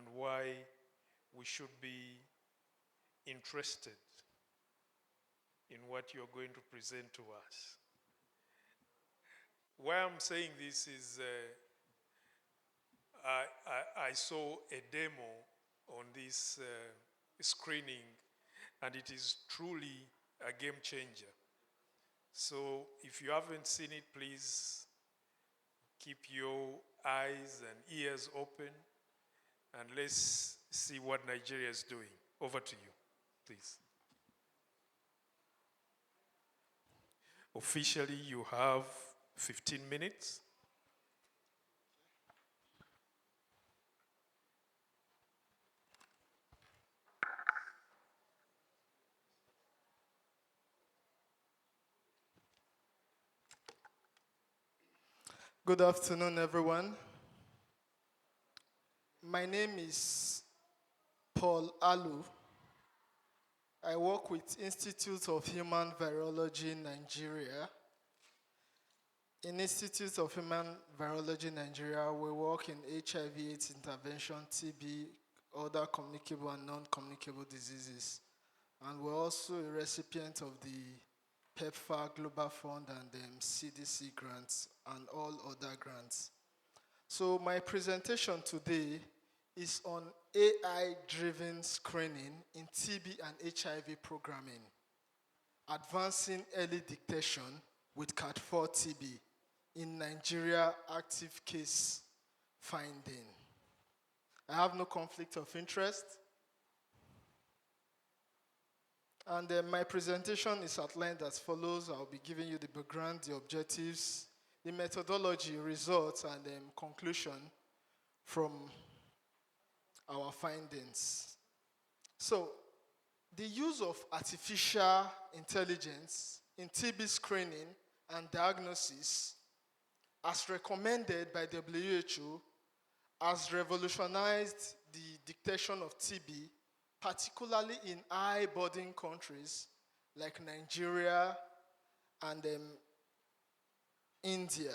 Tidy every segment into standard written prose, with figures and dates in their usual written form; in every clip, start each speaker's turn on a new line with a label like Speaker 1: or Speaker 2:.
Speaker 1: and why we should be interested in what you're going to present to us. Why I'm saying this is I saw a demo on this screening, and it is truly a game changer. So if you haven't seen it, please keep your eyes and ears open, and let's see what Nigeria is doing. Over to you, please. Officially, you have 15 minutes.
Speaker 2: Good afternoon, everyone. My name is Paul Alu. I work with Institute of Human Virology Nigeria. In Institute of Human Virology Nigeria, we work in HIV/AIDS intervention, TB, other communicable and non-communicable diseases. And we're also a recipient of the PEPFAR Global Fund and CDC grants and all other grants. So my presentation today is on AI-driven screening in TB and HIV programming, advancing early detection with CAT4 TB in Nigeria active case finding. I have no conflict of interest. And my presentation is outlined as follows. I'll be giving you the background, the objectives, the methodology, results, and conclusion from our findings. So, the use of artificial intelligence in TB screening and diagnosis, as recommended by WHO, has revolutionized the detection of TB, particularly in high-burden countries like Nigeria and India.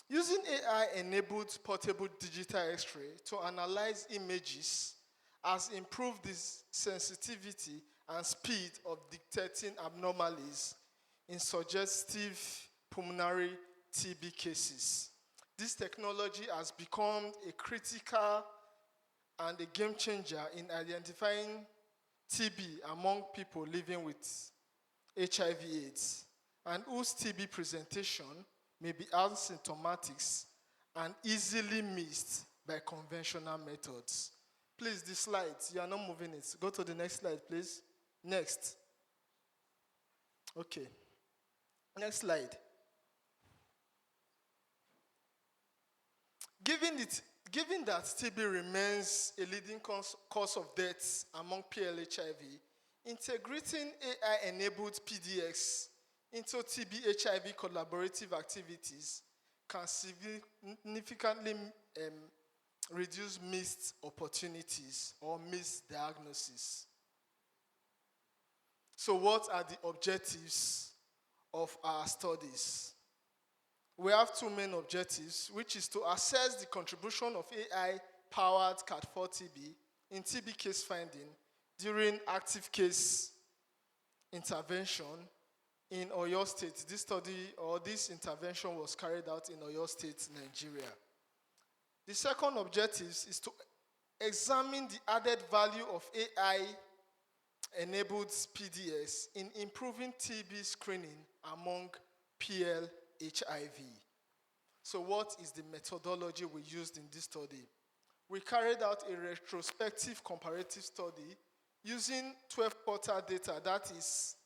Speaker 2: Using AI-enabled portable digital X-ray to analyze images has improved the sensitivity and speed of detecting abnormalities in suggestive pulmonary TB cases. This technology has become a critical and a game changer in identifying TB among people living with HIV/AIDS and whose TB presentation may be asymptomatic and easily missed by conventional methods. Please, the slides, you are not moving it. Go to the next slide, please. Next. Okay. Next slide. Given that TB remains a leading cause of death among PL-HIV, integrating AI-enabled PDX into TB-HIV collaborative activities can significantly reduce missed opportunities or missed diagnoses. So what are the objectives of our studies? We have two main objectives, which is to assess the contribution of AI-powered CAT4 TB in TB case finding during active case intervention in Oyo State. This study or this intervention was carried out in Oyo State, Nigeria. The second objective is to examine the added value of AI-enabled PDS in improving TB screening among PL-HIV. So what is the methodology we used in this study? We carried out a retrospective comparative study using 12-quarter data, that is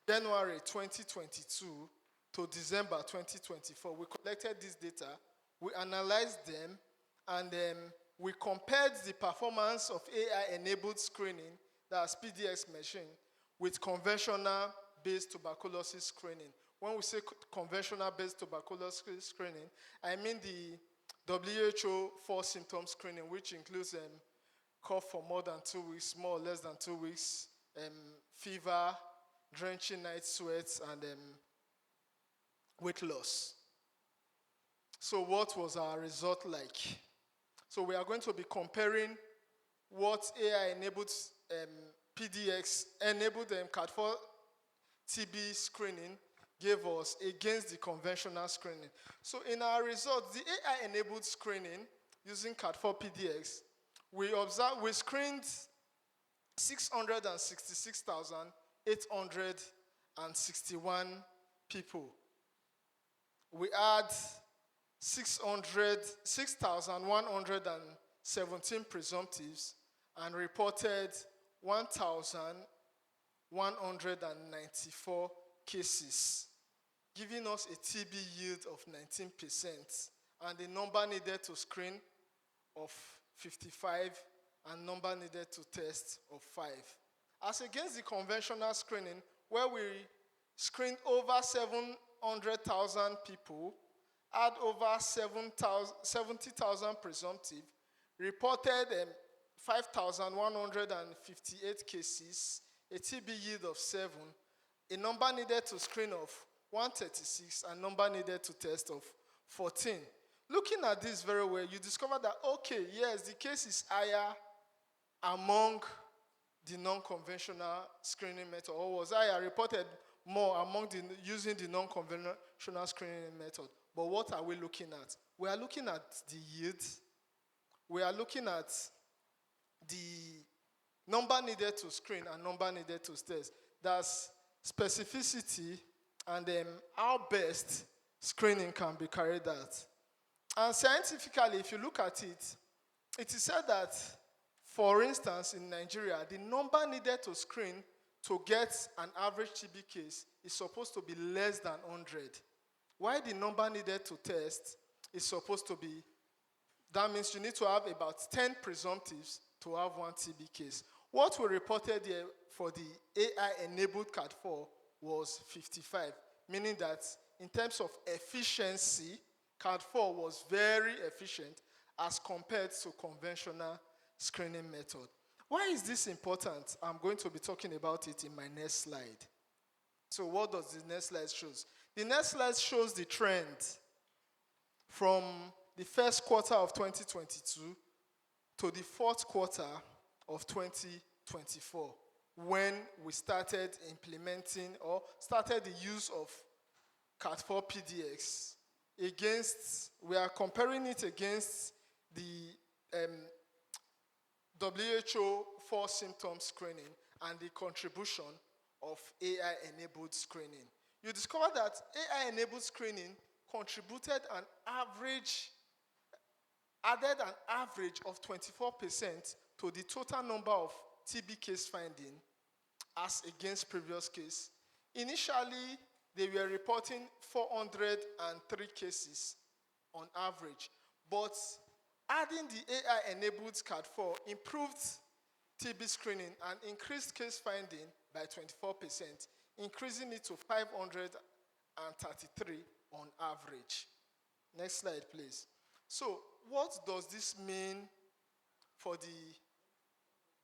Speaker 2: January 2022 to December 2024. We collected this data, we analyzed them, and we compared the performance of AI-enabled screening, that's PDX machine, with conventional-based tuberculosis screening. When we say conventional-based tuberculosis screening, I mean the WHO 4-symptom screening, which includes cough for more than 2 weeks, more or less than 2 weeks, fever, drenching night sweats, and weight loss. So what was our result like? So we are going to be comparing what AI-enabled PDX enabled CAD4 TB screening gave us against the conventional screening. So in our results, the AI-enabled screening using CAD4 PDX, we screened 666,861 people. We had 6,117 presumptives and reported 1,194 cases, giving us a TB yield of 19% and the number needed to screen of 55 and number needed to test of 5. As against the conventional screening, where we screened over 700,000 people, had over 70,000 presumptive, reported 5,158 cases, a TB yield of 7, a number needed to screen of 136, and number needed to test of 14. Looking at this very well, you discover that, okay, yes, the case is higher among the non-conventional screening method, or was higher, reported more among using the non-conventional screening method. But what are we looking at? We are looking at the yield. We are looking at the number needed to screen and number needed to test. That's specificity and how best screening can be carried out. And scientifically, if you look at it, it is said that, for instance, in Nigeria, the number needed to screen to get an average TB case is supposed to be less than 100. While the number needed to test is supposed to be, that means you need to have about 10 presumptives to have one TB case. What we reported here for the AI-enabled CAD4 was 55, meaning that in terms of efficiency, CAD4 was very efficient as compared to conventional screening method. Why is this important? I'm going to be talking about it in my next slide. So what does the next slide show? The next slide shows the trend from the first quarter of 2022 to the fourth quarter of 2024, when we started implementing or started the use of CAD4 PDX against, we are comparing it against the WHO 4 symptom screening and the contribution of AI-enabled screening. You discover that AI-enabled screening added an average of 24% to the total number of TB case finding as against previous case. Initially, they were reporting 403 cases on average, but adding the AI-enabled CAD4 improved TB screening and increased case finding by 24%, increasing it to 533 on average. Next slide, please. So, what does this mean for the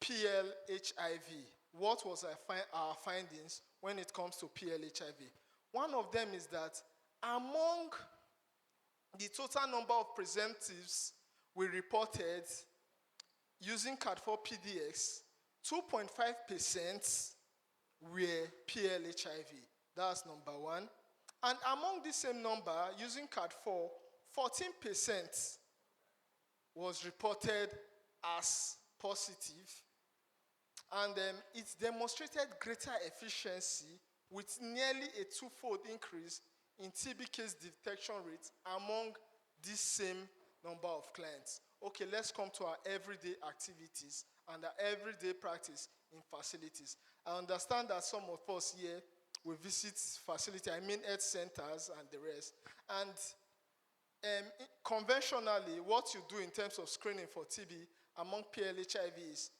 Speaker 2: PL-HIV? What was our findings when it comes to PL-HIV? One of them is that among the total number of presumptives we reported using CAD4 PDX, 2.5% were PL-HIV. That's number one. And among the same number, using CAD4, 14% was reported as positive. And it demonstrated greater efficiency with nearly a twofold increase in TB case detection rates among this same number of clients. Okay, let's come to our everyday activities and our everyday practice in facilities. I understand that some of us here will visit facilities, health centers and the rest. And conventionally, what you do in terms of screening for TB among PL-HIV is,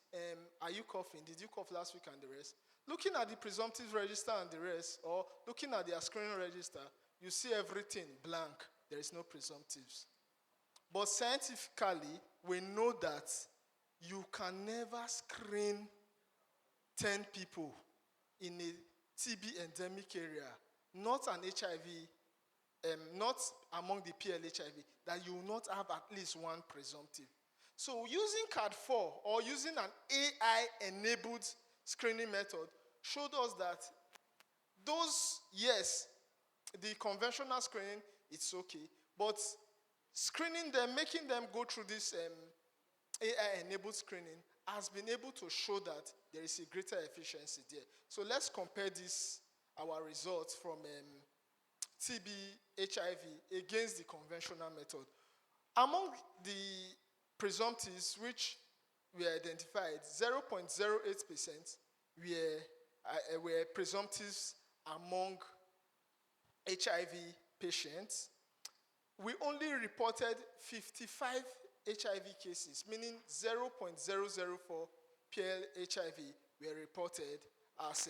Speaker 2: are you coughing? Did you cough last week and the rest? Looking at the presumptive register and the rest, or looking at their screening register, you see everything blank. There is no presumptives. But scientifically, we know that you can never screen 10 people in a TB endemic area, not an HIV, not among the PL-HIV, that you will not have at least one presumptive. So using CAD4 or using an AI-enabled screening method showed us that those, yes, the conventional screening, it's okay, but screening them, making them go through this AI-enabled screening has been able to show that there is a greater efficiency there. So let's compare this, our results from TB, HIV against the conventional method. Among the presumptives which were identified, 0.08% were presumptives among HIV patients. We only reported 55 HIV cases, meaning 0.004 PL HIV were reported as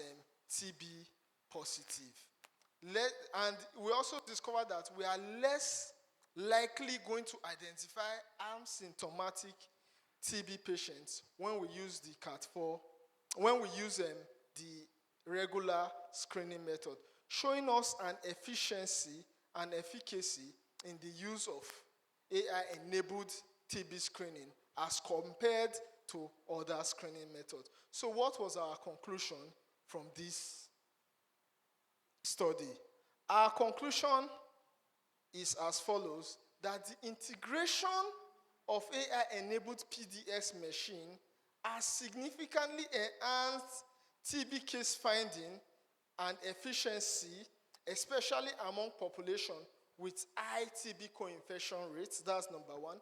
Speaker 2: TB positive. And we also discovered that we are less likely going to identify asymptomatic TB patients when we use the CAT4, when we use the regular screening method, showing us an efficiency and efficacy in the use of AI-enabled TB screening as compared to other screening methods. So what was our conclusion from this study? Our conclusion is as follows, that the integration of AI-enabled PDX machine has significantly enhanced TB case finding and efficiency, especially among population with high TB co-infection rates. That's number one.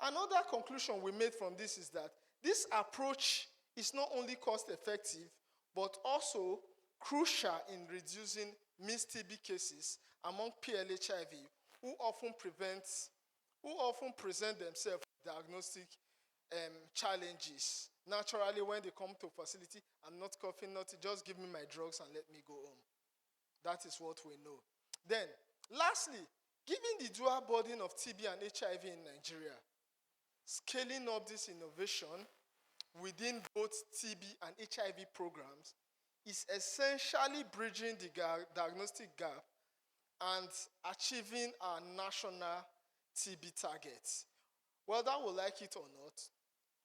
Speaker 2: Another conclusion we made from this is that this approach is not only cost-effective, but also crucial in reducing missed TB cases among PLHIV who often present themselves with diagnostic challenges. Naturally, when they come to a facility, I'm not coughing, nothing, just give me my drugs and let me go home. That is what we know. Then, lastly, given the dual burden of TB and HIV in Nigeria, scaling up this innovation within both TB and HIV programs is essentially bridging the diagnostic gap and achieving our national TB targets. Whether we like it or not,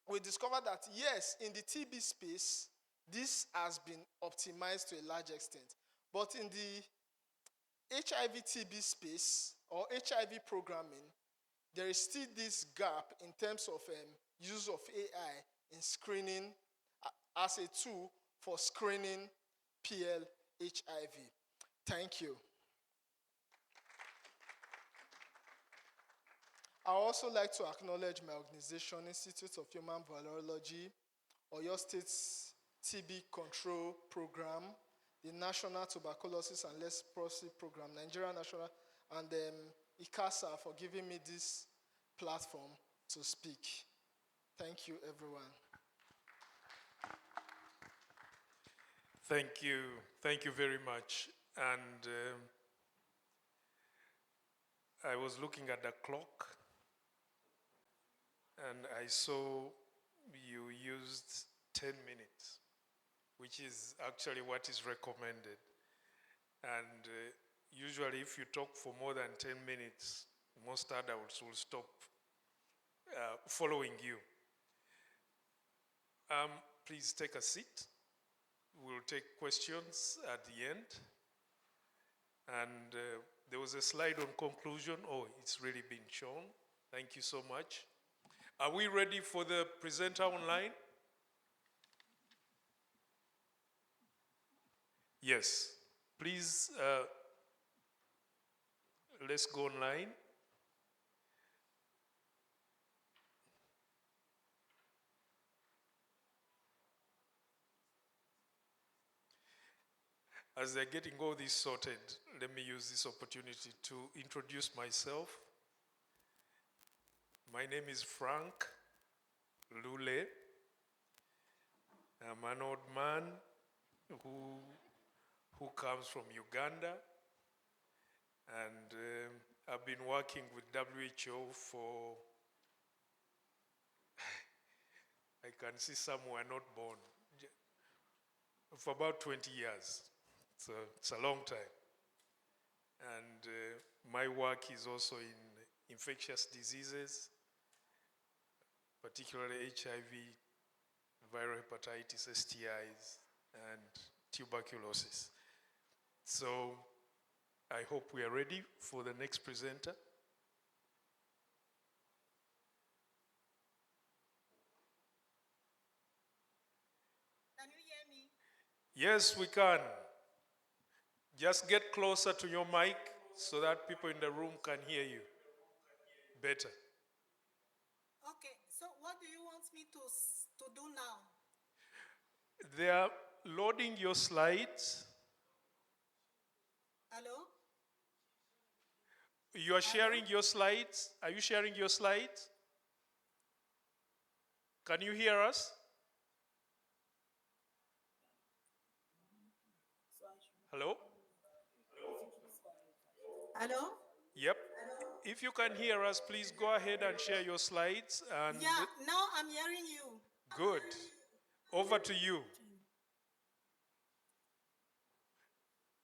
Speaker 2: we discovered that yes, in the TB space, this has been optimized to a large extent. But in the HIV TB space or HIV programming, there is still this gap in terms of use of AI in screening as a tool for screening PL/HIV. Thank you. I also like to acknowledge my organization, Institute of Human Virology, Oyo State's TB Control Program, the National Tuberculosis and Leprosy Program, Nigeria National, and ICASA for giving me this platform to speak. Thank you, everyone.
Speaker 1: Thank you. Thank you very much. And I was looking at the clock, and I saw you used 10 minutes, which is actually what is recommended. And usually if you talk for more than 10 minutes, most adults will stop following you. Please take a seat. We'll take questions at the end. And there was a slide on conclusion. Oh, it's really been shown. Thank you so much. Are we ready for the presenter online? Yes. Please, let's go online. As they're getting all this sorted, let me use this opportunity to introduce myself. My name is Frank Lule. I'm an old man who comes from Uganda, and I've been working with WHO for, I can see some were not born, for about 20 years. So it's a long time. And my work is also in infectious diseases, particularly HIV, viral hepatitis, STIs, and tuberculosis. So I hope we are ready for the next presenter.
Speaker 3: Can you hear me?
Speaker 1: Yes, we can. Just get closer to your mic so that people in the room can hear you better.
Speaker 3: Okay, so what do you want me to do now?
Speaker 1: They are loading your slides.
Speaker 3: Hello?
Speaker 1: You are sharing your slides. Are you sharing your slides? Can you hear us? Hello?
Speaker 3: Hello?
Speaker 1: Yep. If you can hear us, please go ahead and share your slides. And
Speaker 3: Yeah, now I'm hearing you.
Speaker 1: good. Over to you.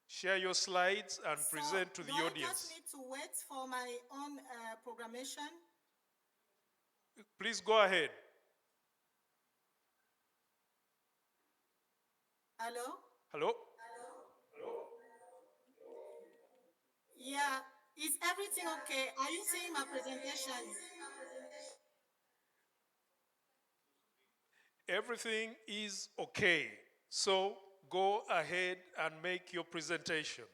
Speaker 1: Share your slides and present to the
Speaker 3: Do I
Speaker 1: audience.
Speaker 3: just need to wait for my own programmation?
Speaker 1: Please go ahead.
Speaker 3: Hello?
Speaker 1: Hello?
Speaker 3: Yeah, is everything okay? Are you seeing my presentation?
Speaker 1: Everything is okay. So go ahead and make your presentation.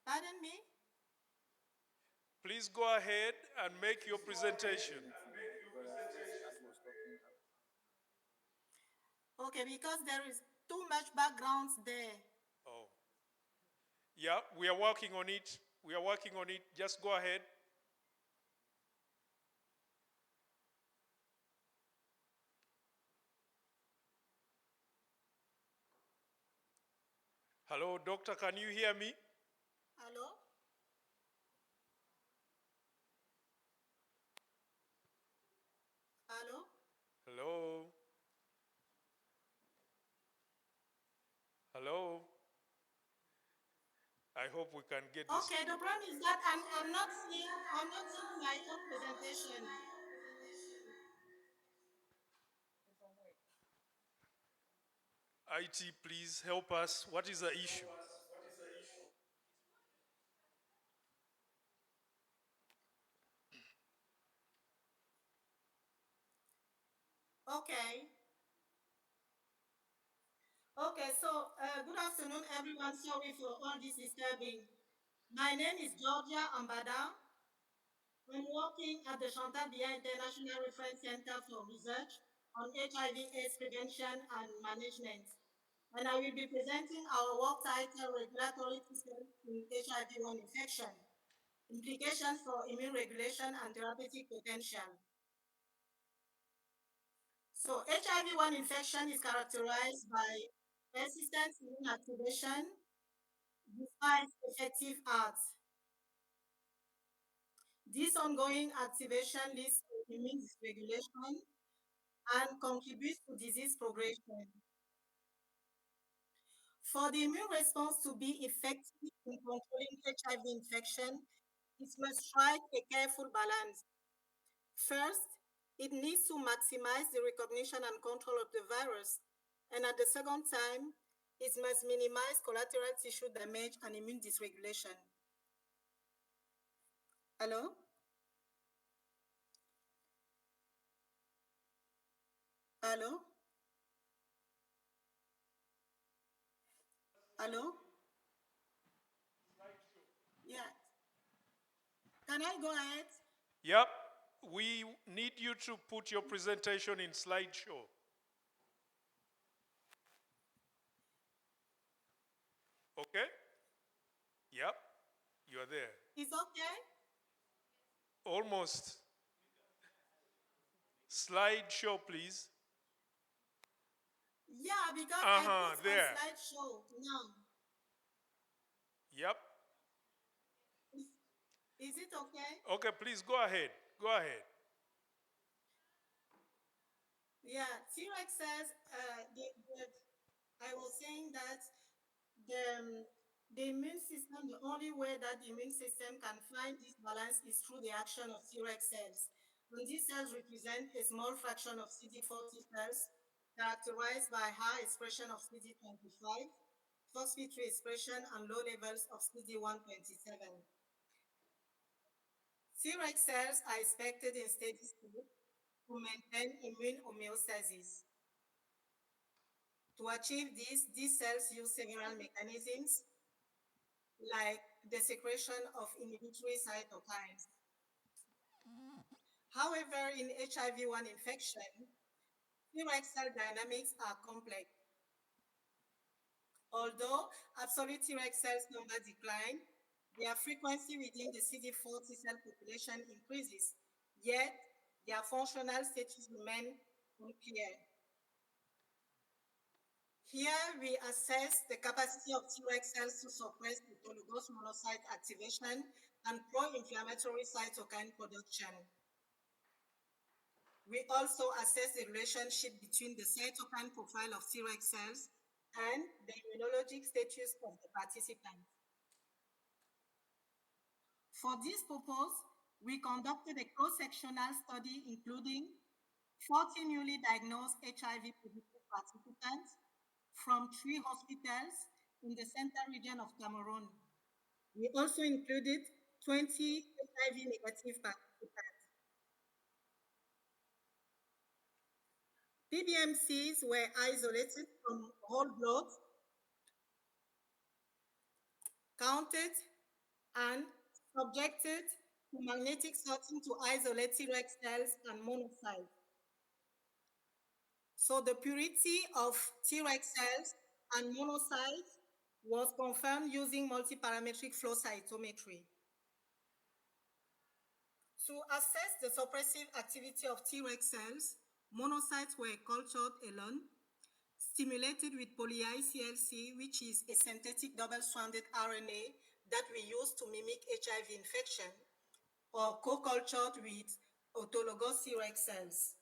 Speaker 3: Pardon me?
Speaker 1: Please go ahead and make your presentation.
Speaker 3: Okay, because there is too much background there.
Speaker 1: Oh. Yeah, we are working on it. We are working on it. Just go ahead. Hello, doctor, can you hear me?
Speaker 3: Hello? Hello?
Speaker 1: Hello? Hello? I hope we can get this.
Speaker 3: Okay, the problem is that I'm not seeing my own presentation.
Speaker 1: IT, please help us. What is the issue?
Speaker 3: Okay. Okay, so good afternoon, everyone. Sorry for all this disturbing. My name is Georgia Ambada. I'm working at the Chantal Biya International Reference Center for Research on HIV/AIDS prevention and management. And I will be presenting our work title, Regulatory Systems in HIV-1 Infection, Implications for Immune Regulation and Therapeutic Potential. So HIV-1 infection is characterized by persistent immune activation despite effective acts. This ongoing activation leads to immune dysregulation and contributes to disease progression. For the immune response to be effective in controlling HIV infection, it must strike a careful balance. First, it needs to maximize the recognition and control of the virus, and at the second time, it must minimize collateral tissue damage and immune dysregulation. Hello? Hello? Hello? Yeah. Can I go ahead?
Speaker 1: Yep. We need you to put your presentation in slideshow. Okay? Yep. You are there.
Speaker 3: It's okay?
Speaker 1: Almost. Slideshow, please.
Speaker 3: Yeah, because I put
Speaker 1: There.
Speaker 3: on slideshow now.
Speaker 1: Yep.
Speaker 3: Is it okay?
Speaker 1: Okay, please go ahead. Go ahead.
Speaker 3: Yeah, T-Rex says, I was saying that the The immune system, the only way that the immune system can find this balance is through the action of Treg cells. And these cells represent a small fraction of CD4 T cells characterized by high expression of CD25, phosphate expression, and low levels of CD127. Treg cells are expected in steady state to maintain immune homeostasis. To achieve this, these cells use several mechanisms like the secretion of inhibitory cytokines. However, in HIV-1 infection, Treg cell dynamics are complex. Although absolute Treg cells number decline, their frequency within the CD4 T cell population increases, yet their functional status remain unclear. Here we assess the capacity of Treg cells to suppress autologous monocyte activation and pro-inflammatory cytokine production. We also assess the relationship between the cytokine profile of Treg cells and the immunologic status of the participant. For this purpose, we conducted a cross-sectional study including 40 newly diagnosed HIV-positive participants from 3 hospitals in the central region of Cameroon. We also included 20 HIV-negative participants. PBMCs were isolated from whole blood, counted, and subjected to magnetic sorting to isolate Treg cells and monocytes. So the purity of Treg cells and monocytes was confirmed using multiparametric flow cytometry. To assess the suppressive activity of Treg cells, monocytes were cultured alone, stimulated with poly-ICLC, which is a synthetic double-stranded RNA that we use to mimic HIV infection, or co-cultured with autologous Treg cells.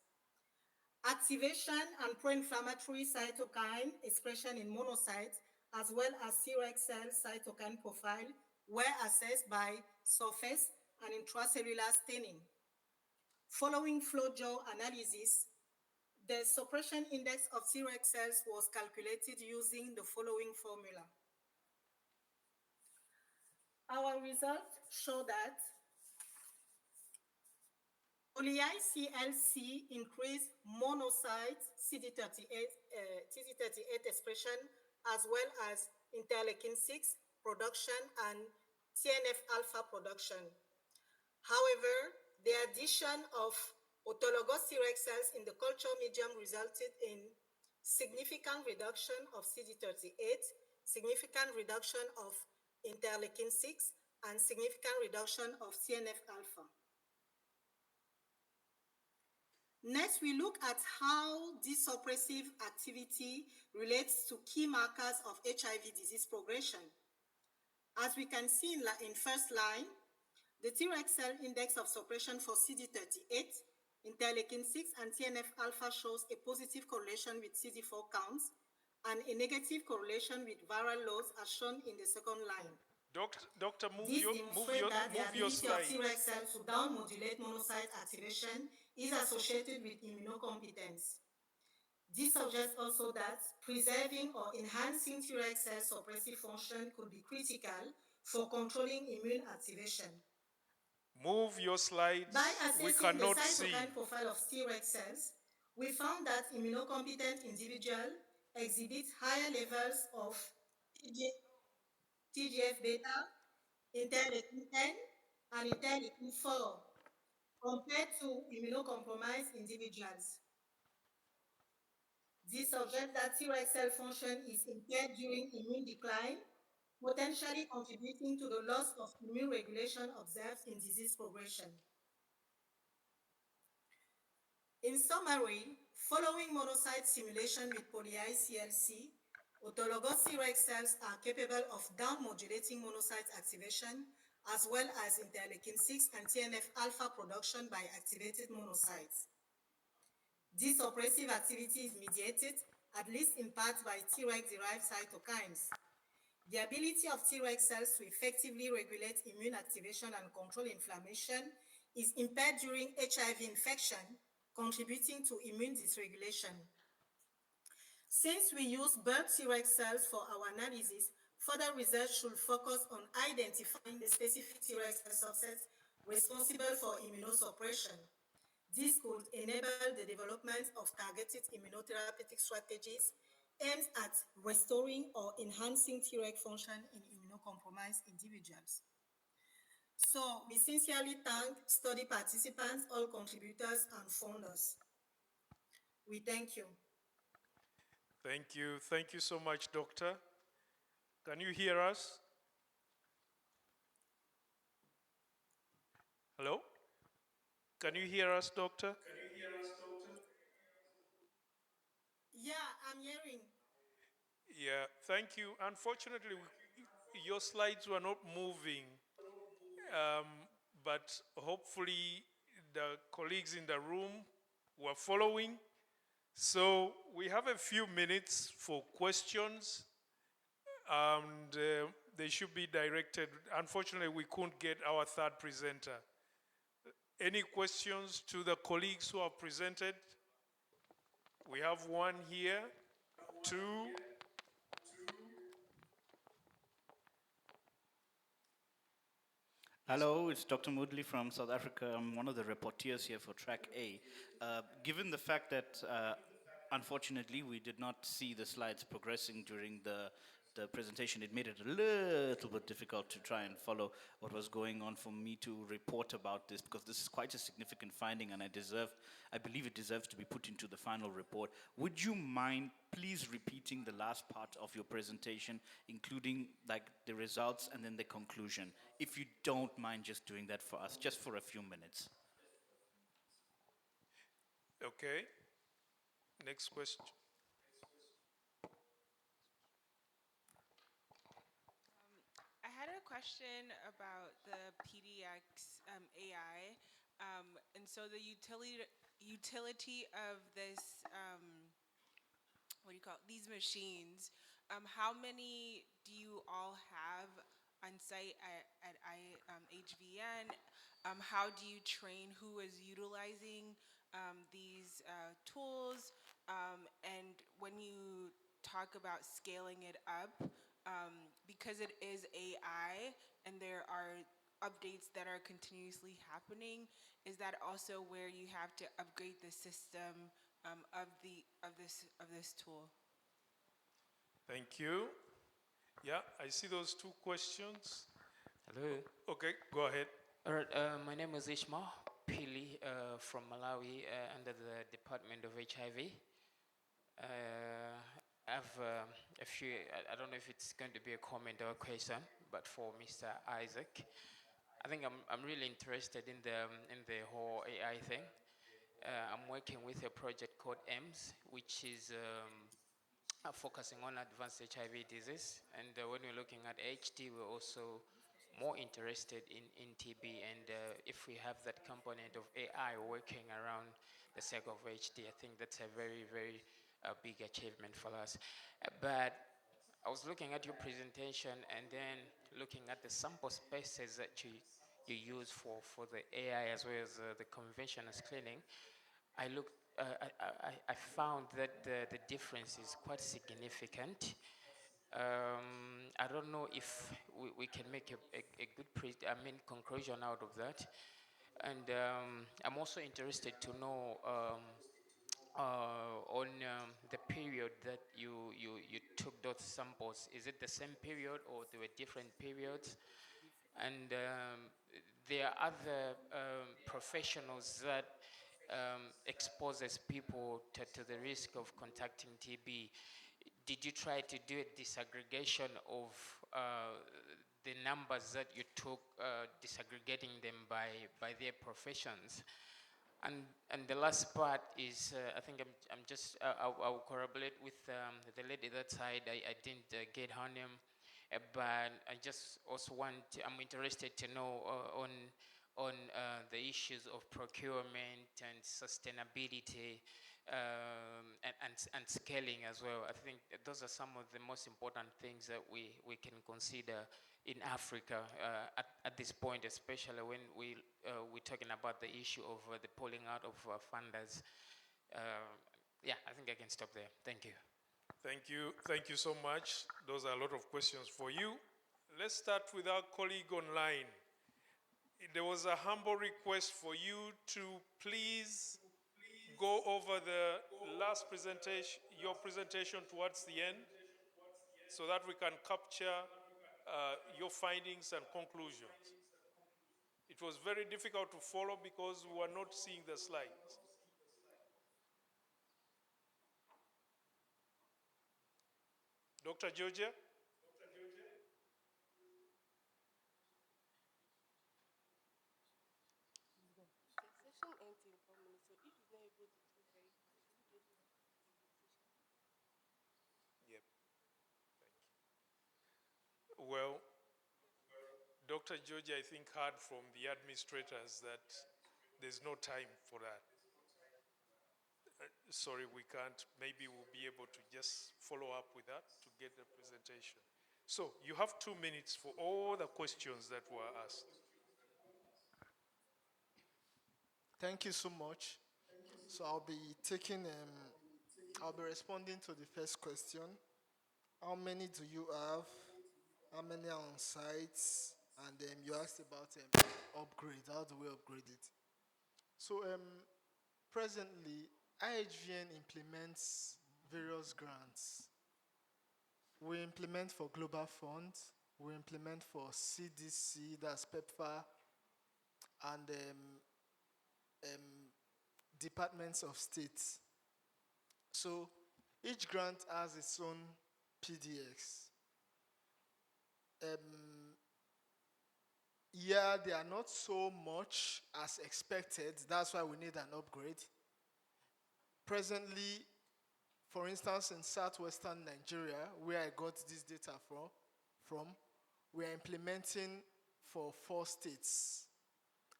Speaker 3: Activation and pro-inflammatory cytokine expression in monocytes, as well as Treg cell cytokine profile, were assessed by surface and intracellular staining. Following flow jaw analysis, the suppression index of Treg cells was calculated using the following formula. Our results show that poly-ICLC increased monocyte CD38 expression, as well as interleukin 6 production and TNF alpha production. However, the addition of autologous Treg cells in the culture medium resulted in significant reduction of CD38, significant reduction of interleukin 6, and significant reduction of TNF alpha. Next, we look at how this suppressive activity relates to key markers of HIV disease progression. As we can see in first line, the Treg cell index of suppression for CD38, interleukin 6, and TNF alpha shows a positive correlation with CD4 counts and a negative correlation with viral loads as shown in the second line.
Speaker 1: Doctor, move
Speaker 3: This
Speaker 1: your
Speaker 3: demonstrates that the ability of
Speaker 1: slide.
Speaker 3: Treg cells to down-modulate monocyte activation is associated with immunocompetence. This suggests also that preserving or enhancing Treg cell suppressive function could be critical for controlling immune activation.
Speaker 1: Move your slides.
Speaker 3: By
Speaker 1: We
Speaker 3: assessing the
Speaker 1: cannot see.
Speaker 3: cytokine profile of Treg cells, we found that immunocompetent individuals exhibit higher levels of TGF-beta, interleukin 10, and interleukin 4 compared to immunocompromised individuals. This suggests that Treg cell function is impaired during immune decline, potentially contributing to the loss of immune regulation observed in disease progression. In summary, following monocyte stimulation with poly-ICLC, autologous Treg cells are capable of down-modulating monocyte activation, as well as interleukin 6 and TNF alpha production by activated monocytes. This suppressive activity is mediated, at least in part, by Treg-derived cytokines. The ability of Treg cells to effectively regulate immune activation and control inflammation is impaired during HIV infection, contributing to immune dysregulation. Since we use burnt Treg cells for our analysis, further research should focus on identifying the specific Treg cell subsets responsible for immunosuppression. This could enable the development of targeted immunotherapeutic strategies aimed at restoring or enhancing Treg function in immunocompromised individuals. So we sincerely thank study participants, all contributors, and funders. We thank you.
Speaker 1: Thank you. Thank you so much, Doctor. Can you hear us? Hello? Can you hear us, Doctor?
Speaker 3: Yeah, I'm hearing.
Speaker 1: Yeah, thank you. Unfortunately, your slides were not moving, but hopefully the colleagues in the room were following. So we have a few minutes for questions, and they should be directed. Unfortunately, we couldn't get our third presenter. Any questions to the colleagues who have presented? We have one here, two.
Speaker 4: Hello, it's Dr. Moodley from South Africa. I'm one of the reporters here for Track A. Given the fact that, unfortunately, we did not see the slides progressing during the presentation, it made it a little bit difficult to try and follow what was going on for me to report about this, because this is quite a significant finding, and I believe it deserves to be put into the final report. Would you mind please repeating the last part of your presentation, including like the results and then the conclusion, if you don't mind just doing that for us, just for a few minutes?
Speaker 1: Okay. Next question.
Speaker 5: I had a question about the PDX AI, and so the utility of this, what do you call it, these machines. How many do you all have on site at HVN? How do you train who is utilizing these tools? And when you talk about scaling it up, because it is AI and there are updates that are continuously happening, is that also where you have to upgrade the system of this tool?
Speaker 1: Thank you. Yeah, I see those two questions.
Speaker 6: Hello.
Speaker 1: Okay, go ahead.
Speaker 6: All right. My name is Ishmael Pili from Malawi, under the Department of HIV. I have a few. I don't know if it's going to be a comment or a question, but for Mr. Isaac, I think I'm really interested in the whole AI thing. I'm working with a project called EMS, which is focusing on advanced HIV disease. And when we're looking at HD, we're also more interested in TB. And if we have that component of AI working around the sake of HD, I think that's a very, very big achievement for us. But I was looking at your presentation and then looking at the sample spaces that you use for the AI as well as the conventional screening. I found that the difference is quite significant. I don't know if we can make a good conclusion out of that. And I'm also interested to know on the period that you took those samples. Is it the same period or there were different periods? And there are other professionals that exposes people to the risk of contacting TB. Did you try to do a disaggregation of the numbers that you took, disaggregating them by their professions? And the last part is, I think I'm just, I'll correlate with the lady that side. I didn't get her name, but I just also I'm interested to know on the issues of procurement and sustainability and scaling as well. I think those are some of the most important things that we can consider in Africa at this point, especially when we're talking about the issue of the pulling out of funders. Yeah, I think I can stop there. Thank you.
Speaker 1: Thank you so much. Those are a lot of questions for you. Let's start with our colleague online. There was a humble request for you to please go over the last presentation, your presentation towards the end, so that we can capture your findings and conclusions. It was very difficult to follow because we were not seeing the slides. Dr. Georgia?
Speaker 7: The session ends in 4 minutes, so if he's not able to do very fast, should we just end the session?
Speaker 1: Yep. Thank you. Well, Dr. Georgia, I think, heard from the administrators that there's no time for that. Sorry, we can't. Maybe we'll be able to just follow up with that to get the presentation. So you have 2 minutes for all the questions that were asked.
Speaker 2: Thank you so much. So I'll be I'll be responding to the first question. How many do you have? How many are on sites? And you asked about upgrade. How do we upgrade it? So presently, IHVN implements various grants. We implement for Global Fund. We implement for CDC, that's PEPFAR, and departments of state. So each grant has its own PDX. Yeah, they are not so much as expected. That's why we need an upgrade. Presently, for instance, in southwestern Nigeria, where I got this data from, we are implementing for 4 states.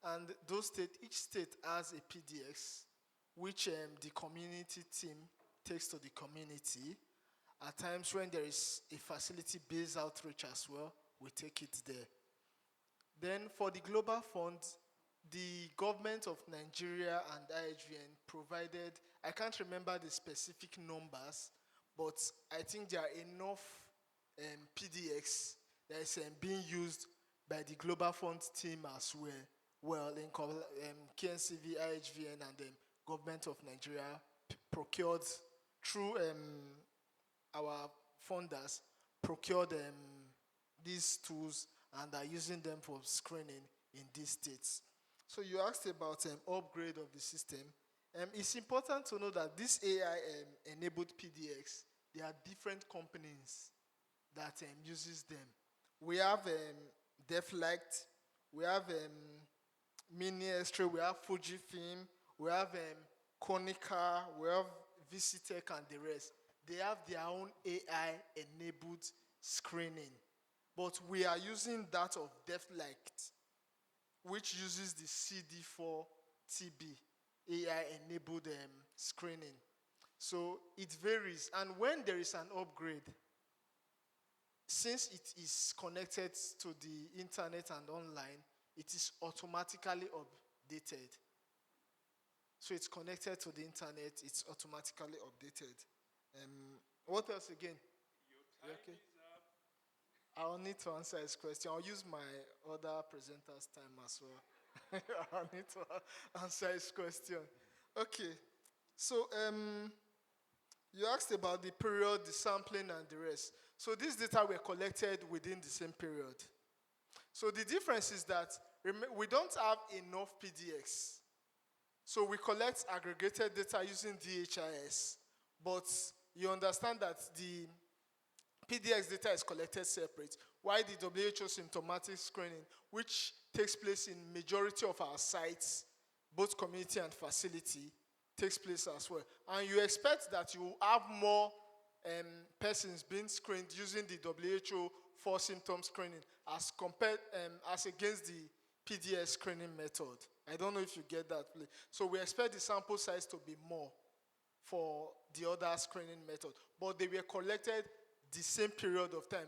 Speaker 2: And those states, each state has a PDX, which the community team takes to the community. At times when there is a facility-based outreach as well, we take it there. Then for the Global Fund, the government of Nigeria and IHVN provided, I can't remember the specific numbers, but I think there are enough PDX that is being used by the Global Fund team as well in KNCV, IHVN, and the government of Nigeria procured through our funders, procured these tools and are using them for screening in these states. So you asked about upgrade of the system. It's important to know that this AI-enabled PDX, there are different companies that uses them. We have DefLight, we have Mini-X-Ray, we have Fujifilm, we have Konica, we have VCTech and the rest. They have their own AI-enabled screening. But we are using that of DefLight, which uses the CD4-TB AI-enabled screening. So it varies. And when there is an upgrade, since it is connected to the internet and online, it is automatically updated. So it's connected to the internet, it's automatically updated. What else again? Okay. I'll need to answer his question. I'll use my other presenter's time as well. I'll need to answer his question. Okay. So you asked about the period, the sampling, and the rest. So these data were collected within the same period. So the difference is that we don't have enough PDX. So we collect aggregated data using DHIS, but you understand that the PDX data is collected separate, while the WHO symptomatic screening, which takes place in majority of our sites, both community and facility, takes place as well. And you expect that you will have more persons being screened using the WHO for symptom screening as compared as against the PDX screening method. I don't know if you get that. So we expect the sample size to be more for the other screening method, but they were collected the same period of time.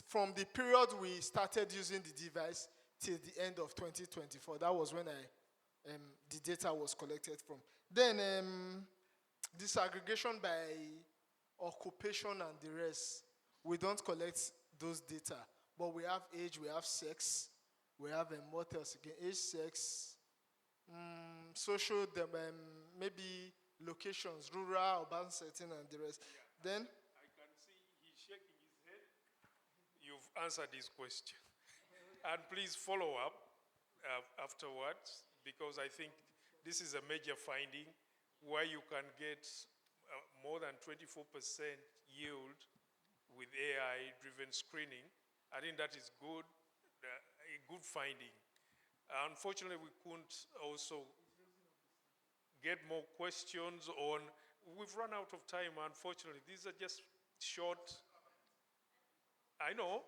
Speaker 2: From the period we started using the device till the end of 2024. That was when the data was collected from. Then disaggregation by occupation and the rest, we don't collect those data, but we have age, we have sex, we have what else again? Age, sex, social, maybe locations, rural, urban setting, and the rest. Then
Speaker 1: I can see he's shaking his head. You've answered his question. And please follow up afterwards, because I think this is a major finding where you can get more than 24% yield with AI-driven screening. I think that is good, a good finding. Unfortunately, we couldn't also get more questions on, we've run out of time, unfortunately. These are just short, I know.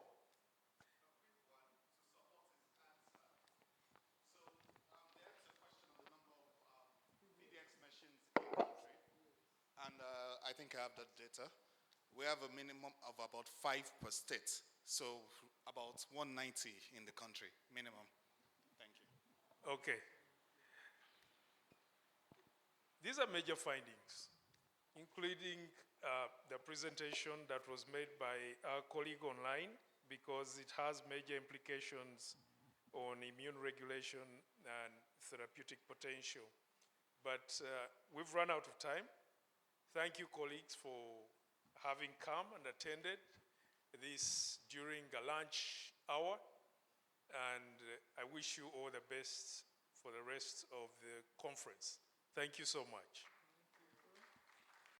Speaker 8: And I think I have that data. We have a minimum of about 5 per state. So about 190 in the country, minimum. Thank you.
Speaker 1: Okay. These are major findings, including the presentation that was made by our colleague online, because it has major implications on immune regulation and therapeutic potential. But we've run out of time. Thank you, colleagues, for having come and attended this during a lunch hour. And I wish you all the best for the rest of the conference. Thank you so much.